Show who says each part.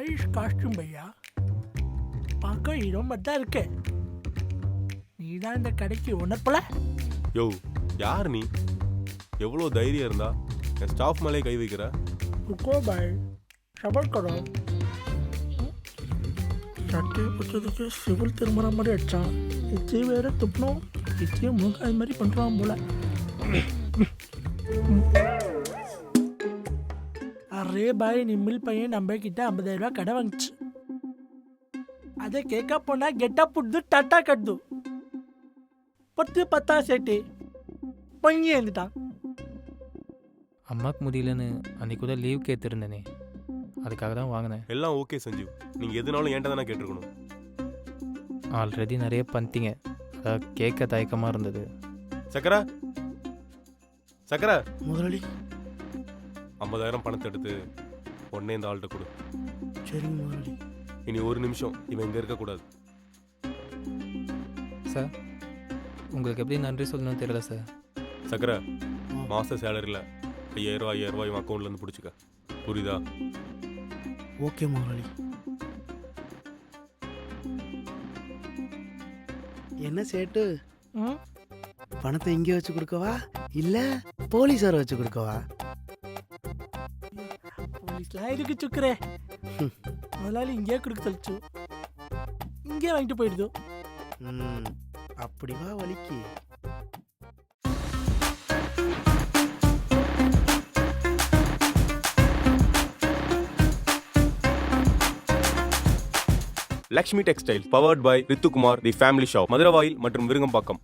Speaker 1: Nice costume பையா, பார்க்க hero மாதிரி தான் இருக்கு. நீ தான் இந்த கடைக்கு உணப்பல.
Speaker 2: யோ யார் நீ? எவ்வளோ தைரியம் இருந்தா என் ஸ்டாஃப் மேலே கை வைக்கிற?
Speaker 1: रुको भाई, सबर करो. சட்டை பச்சதுக்கு சிவில் திரும்புற மாதிரி அடிச்சான். இச்சி வேற துப்பணும், இச்சியை முழுக்காய் மாதிரி பண்ணுறான் போல. அரே பாய், நிம்மில் பையன் நம்ம கிட்ட 50,000 ரூபாய் கடை வாங்கிச்சு. அதை கேட்க போனா கெட்டா புடுது டாட்டா கட்டுது. 10 சேட்டு பங்கி எழுந்துட்டான்.
Speaker 3: அம்மாவுக்கு முடியலன்னு அன்றைக்கி கூட லீவ் கேட்டிருந்தேனே, அதுக்காக தான் வாங்கினேன்.
Speaker 2: எல்லாம் ஓகே சஞ்சீவ், நீங்கள் எதுனாலும் ஏன்ட்ட தானே கேட்டிருக்கணும்.
Speaker 3: ஆல்ரெடி நிறைய பண்ணிட்டீங்க, அதான் கேட்க தயக்கமாக இருந்தது.
Speaker 2: சக்கரா சக்கரா,
Speaker 1: முதலாளி
Speaker 2: 50,000 பணத்தை எடுத்து உடனே இந்த ஆள்கிட்ட கொடு.
Speaker 1: சரிங்க முதலாளி.
Speaker 2: இனி ஒரு நிமிஷம் இவன் இங்கே இருக்கக்கூடாது.
Speaker 3: சார், உங்களுக்கு எப்படி நன்றி சொல்லணும்னு தெரியல சார்.
Speaker 2: சக்கரா, மாத சேலரியில் 5,000 இவன் அக்கௌண்ட்லேருந்து பிடிச்சிக்க, புரியுதா?
Speaker 1: ஓகே முதலாளி.
Speaker 4: என்ன சேட்டு, பணத்தை இங்கே வச்சு கொடுக்கவா இல்ல போலீஸார வச்சு கொடுக்கவா?
Speaker 1: போலீஸ்லாம் எதுக்கு சுக்குறே? முதலாளி இங்கே கொடுக்க சொல்லிச்சு, இங்கே வாங்கிட்டு போயிடுதோ.
Speaker 4: அப்படி வா வலிக்கு.
Speaker 2: Lakshmi textile powered by Rithukumar the family shop, Maduravoyal மற்றும் விருங்கம்பாக்கம்.